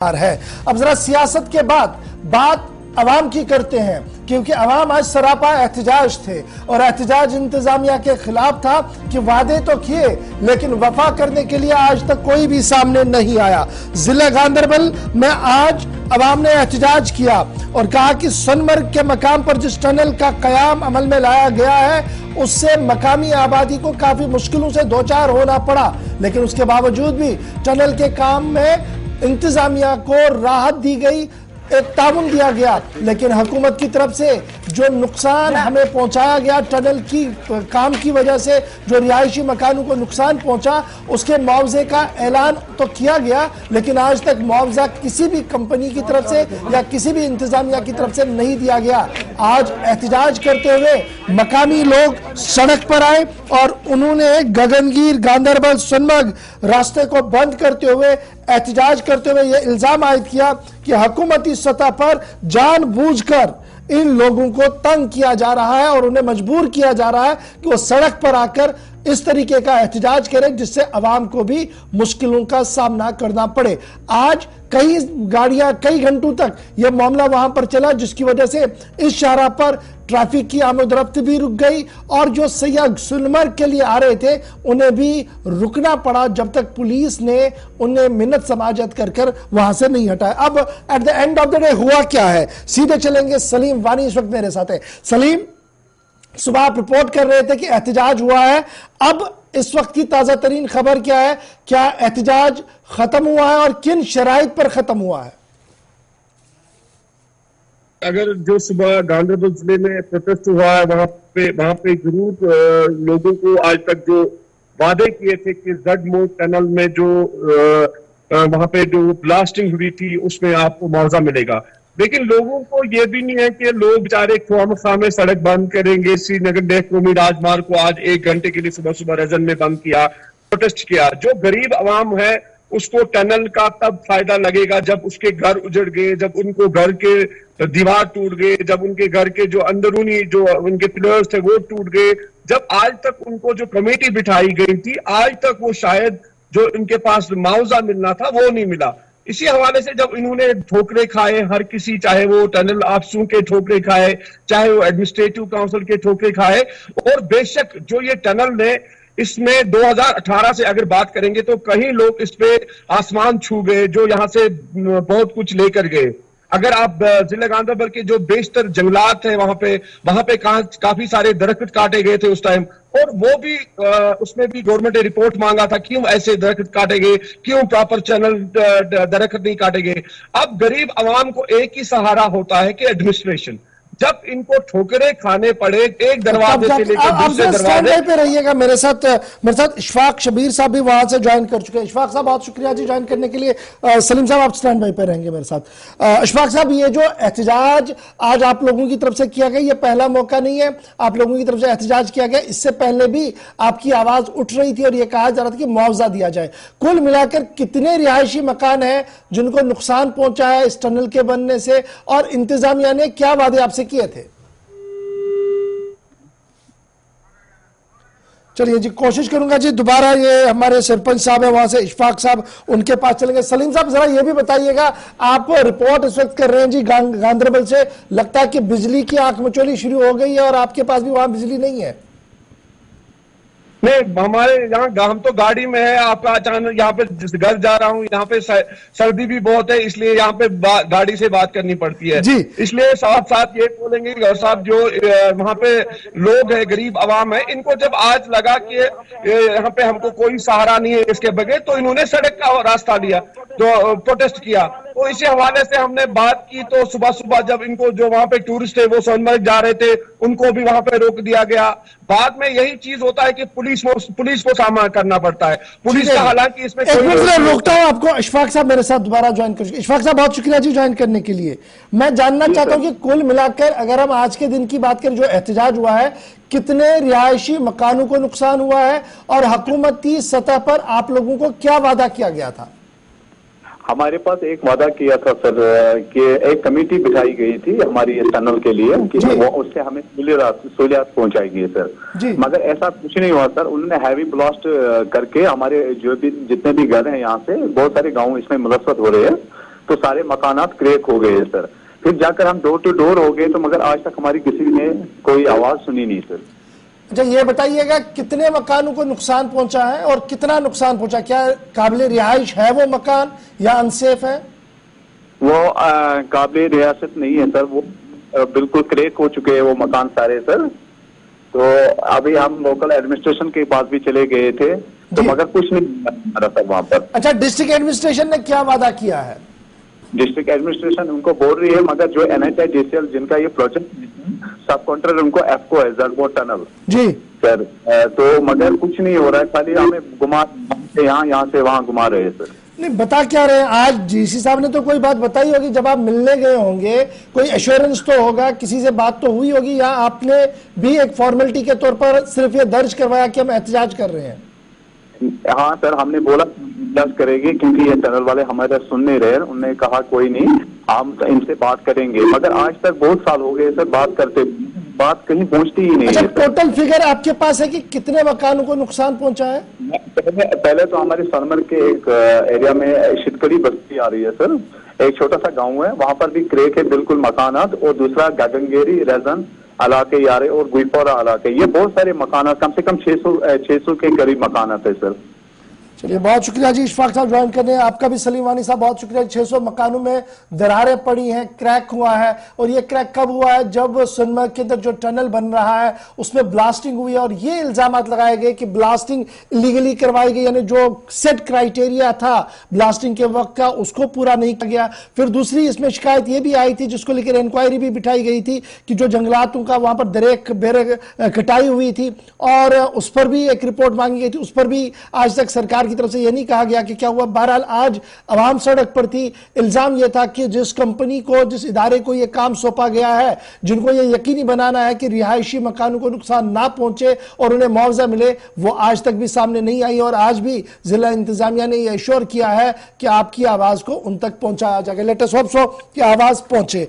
है। अब जरा सियासत के बाद बात अवाम की करते हैं, क्योंकि अवाम आज सरापा एहतजाज थे और एहतजाज इंतजामिया के खिलाफ था कि वादे तो किए लेकिन वफा करने के लिए आज तक कोई भी सामने नहीं आया। जिला गांधरबल में आज अवाम ने एहतजाज किया और कहा कि सोनमर्ग के मकाम पर जिस टनल का कयाम अमल में लाया गया है उससे मकामी आबादी को काफी मुश्किलों से दो चार होना पड़ा, लेकिन उसके बावजूद भी टनल के काम में इंतजामिया को राहत दी गई, एक ताउन दिया गया। लेकिन हुकूमत की तरफ से जो नुकसान हमें पहुंचाया गया टनल की काम की वजह से, जो रिहायशी मकानों को नुकसान पहुंचा, उसके मुआवजे का ऐलान तो किया गया लेकिन आज तक मुआवजा किसी भी कंपनी की तरफ से या किसी भी इंतजामिया की तरफ से नहीं दिया गया। आज एहतजाज करते हुए मकामी लोग सड़क पर आए और उन्होंने गगनगीर गांधरबल सोनमर्ग रास्ते को बंद करते हुए एहतजाज करते हुए यह इल्जाम आयद किया कि हुकूमती सतह पर जानबूझकर इन लोगों को तंग किया जा रहा है और उन्हें मजबूर किया जा रहा है कि वो सड़क पर आकर इस तरीके का एहतजाज करें जिससे अवाम को भी मुश्किलों का सामना करना पड़े। आज कई गाड़ियां कई घंटों तक यह मामला वहां पर चला, जिसकी वजह से इस शाहराह पर ट्रैफिक की आमदरफ्त भी रुक गई और जो सैयाह सोनमर्ग के लिए आ रहे थे उन्हें भी रुकना पड़ा जब तक पुलिस ने उन्हें मिन्नत समाजत कर वहां से नहीं हटाया। अब at the end of the day हुआ क्या है, सीधे चलेंगे सलीम वानी इस वक्त मेरे साथ है। सलीम, सुबह आप रिपोर्ट कर रहे थे कि एहतजाज हुआ है, अब इस वक्त की ताजा तरीन खबर क्या है, क्या एहतजाज खत्म हुआ है और किन शराइत पर खत्म हुआ है? अगर जो सुबह गांधरबल जिले में प्रोटेस्ट हुआ है वहां पे जरूर लोगों को आज तक जो वादे किए थे कि जडमो टनल में जो वहां पे जो ब्लास्टिंग हुई थी उसमें आपको मुआवजा मिलेगा, लेकिन लोगों को ये भी नहीं है कि लोग बेचारे ख्वामखा में सड़क बंद करेंगे। श्रीनगर लेह कौमी राजमार्ग को आज 1 घंटे के लिए सुबह सुबह रजन में बंद किया, प्रोटेस्ट किया। जो गरीब आवाम है उसको टनल का तब फायदा लगेगा जब उसके घर उजड़ गए, जब उनको घर के दीवार टूट गए, जब उनके घर के जो अंदरूनी जो उनके पिलर्स थे वो टूट गए, जब आज तक उनको जो कमेटी बिठाई गई थी आज तक वो शायद जो इनके पास मुआवजा मिलना था वो नहीं मिला। इसी हवाले से जब इन्होंने ठोकरे खाए हर किसी, चाहे वो टनल अफसरों के ठोकरे खाए, चाहे वो एडमिनिस्ट्रेटिव काउंसिल के ठोकरे खाए, और बेशक जो ये टनल ने इसमें 2018 से अगर बात करेंगे तो कई लोग इस पे आसमान छू गए जो यहां से बहुत कुछ लेकर गए। अगर आप जिला गांधरबल के जो बेशतर जंगलात हैं वहां पे काफी सारे दरख्त काटे गए थे उस टाइम, और वो भी उसमें भी गवर्नमेंट ने रिपोर्ट मांगा था क्यों ऐसे दरख्त काटे गए, क्यों प्रॉपर चैनल दरख्त नहीं काटे गए। अब गरीब आवाम को एक ही सहारा होता है कि एडमिनिस्ट्रेशन, जब इनको ठोकरे खाने पड़े एक दरवाजे से लेकर दूसरे दरवाजे पे रहिएगा। मेरे साथ इशफाक शबीर साहब भी वहां से ज्वाइन कर चुके हैं। इशफाक साहब बहुत शुक्रिया जी ज्वाइन करने के लिए। सलीम साहब आप स्टैंड बाई पे रहेंगे मेरे साथ। इशफाक साहब, ये जो एहतजाज आज आप लोगों की तरफ से किया गया ये पहला मौका नहीं है, आप लोगों की तरफ से एहतजाज किया गया, इससे पहले भी आपकी आवाज उठ रही थी और ये कहा जा रहा था कि मुआवजा दिया जाए। कुल मिलाकर कितने रिहायशी मकान हैं जिनको नुकसान पहुंचा है इस टनल के बनने से, और इंतजामिया ने क्या वादे आपसे किए थे? चलिए जी, कोशिश करूंगा जी दोबारा, ये हमारे सरपंच साहब है वहां से इशफाक साहब, उनके पास चलेंगे। सलीम साहब जरा ये भी बताइएगा, आप रिपोर्ट इस वक्त कर रहे हैं जी गांधरबल से, लगता है कि बिजली की आंख मचोली शुरू हो गई है और आपके पास भी वहां बिजली नहीं है? नहीं, हमारे यहाँ हम तो गाड़ी में है, आपका अचानक यहाँ पे घर जा रहा हूँ, यहाँ पे सर्दी भी बहुत है इसलिए यहाँ पे गाड़ी से बात करनी पड़ती है जी। इसलिए साथ साथ ये बोलेंगे गौर साहब, जो वहाँ पे लोग है गरीब आवाम है, इनको जब आज लगा कि यहाँ पे हमको कोई सहारा नहीं है इसके बगैर, तो इन्होंने सड़क का रास्ता लिया, तो प्रोटेस्ट किया। तो इसी हवाले से हमने बात की, तो सुबह सुबह जब इनको जो वहां पे टूरिस्ट थे वो सोनमर्ग जा रहे थे उनको भी वहां पे रोक दिया गया। बाद में यही चीज होता है कि पुलिस को सामना करना पड़ता है, पुलिस का हालांकि इसमें रोकता हूं आपको। इशफाक साहब मेरे साथ दोबारा ज्वाइन कर, इशफाक साहब बहुत शुक्रिया जी ज्वाइन करने के लिए। मैं जानना चाहता हूं कि कुल मिलाकर अगर हम आज के दिन की बात करें, जो एहतजाज हुआ है, कितने रिहायशी मकानों को नुकसान हुआ है और हुकूमती सतह पर आप लोगों को क्या वादा किया गया था? हमारे पास एक वादा किया था सर कि एक कमेटी बिठाई गई थी हमारी इस टनल के लिए कि वो उससे हमें सहूलियात पहुंचाएगी सर, मगर ऐसा कुछ नहीं हुआ सर। उन्होंने हैवी ब्लास्ट करके हमारे जो भी जितने भी घर हैं यहाँ से बहुत सारे गांव इसमें मुलव्वस हो रहे हैं, तो सारे मकानात क्रैक हो गए सर। फिर जाकर हम डोर टू डोर हो गए, तो मगर आज तक हमारी किसी ने कोई आवाज सुनी नहीं सर। अच्छा, ये बताइएगा कितने मकानों को नुकसान पहुंचा है और कितना नुकसान पहुंचा? क्या काबिल रिहाइश है वो मकान या अनसेफ है? वो काबिल रियासत नहीं है सर, वो बिल्कुल क्रैक हो चुके हैं वो मकान सारे सर। तो अभी हम लोकल एडमिनिस्ट्रेशन के पास भी चले गए थे, तो मगर कुछ नहीं आ रहा था वहां पर। अच्छा, डिस्ट्रिक्ट एडमिनिस्ट्रेशन ने क्या वादा किया है? डिस्ट्रिक्ट एडमिनिस्ट्रेशन उनको बोल रही है, मगर जो NHIDCL जिनका ये प्रोजेक्ट सब कॉन्ट्रैक्टर उनको एफको है जडमोट टनल जी सर, तो मगर कुछ नहीं हो रहा है, खाली हमें घुमा यहाँ से वहां घुमा रहे हैं सर। नहीं, बता क्या रहे हैं? आज डीसी साहब ने तो कोई बात बताई होगी, जब आप मिलने गए होंगे कोई एश्योरेंस तो होगा, किसी से बात तो हुई होगी, या आपने भी एक फॉर्मेलिटी के तौर पर सिर्फ ये दर्ज करवाया कि हम एहतजाज कर रहे हैं? हाँ सर, हमने बोला एहतजाज करेंगे, क्योंकि ये टनल वाले हमारे सुन नहीं रहे। उन्होंने कहा कोई नहीं, हम इनसे बात करेंगे, मगर आज तक बहुत साल हो गए सर बात करते, बात कहीं पहुंचती ही नहीं। अच्छा, टोटल फिगर आपके पास है कि कितने मकानों को नुकसान पहुंचा है? पहले तो हमारे सनमर के एक एरिया में शितकड़ी बस्ती आ रही है सर, एक छोटा सा गांव है, वहां पर भी क्रैक है बिल्कुल मकानात, और दूसरा गगनगेरी रेजन इलाके यारे और गुईपोरा इलाके, ये बहुत सारे मकानात, कम से कम 600 के करीब मकानात है सर। चलिए, बहुत शुक्रिया जी इशफाक साहब ज्वाइन करने। आपका भी सलीम वानी साहब बहुत शुक्रिया। 600 मकानों में दरारें पड़ी हैं, क्रैक हुआ है, और ये क्रैक कब हुआ है? जब सोनमर्ग के अंदर जो टनल बन रहा है उसमें ब्लास्टिंग हुई है, और ये इल्जाम लगाए गए कि ब्लास्टिंग इलीगली करवाई गई, यानी जो सेट क्राइटेरिया था ब्लास्टिंग के वक्त का उसको पूरा नहीं किया गया। फिर दूसरी इसमें शिकायत ये भी आई थी, जिसको लेकर इंक्वायरी भी बिठाई गई थी, कि जो जंगलातों का वहां पर दरेक बेर कटाई हुई थी, और उस पर भी एक रिपोर्ट मांगी गई थी, उस पर भी आज तक सरकार की तरफ से यह नहीं कहा गया कि क्या हुआ। बहरहाल आज आवाम सड़क पर थी। इल्जाम यह था कि जिस कंपनी को, जिस इदारे को यह काम सौंपा गया है, जिनको यह यकीनी बनाना है कि रिहायशी मकानों को नुकसान ना पहुंचे और उन्हें मुआवजा मिले, वो आज तक भी सामने नहीं आई, और आज भी जिला इंतजामिया ने यह एश्योर किया है कि आपकी आवाज को उन तक पहुंचाया जाएगा। लेट अस होप सो कि आवाज पहुंचे।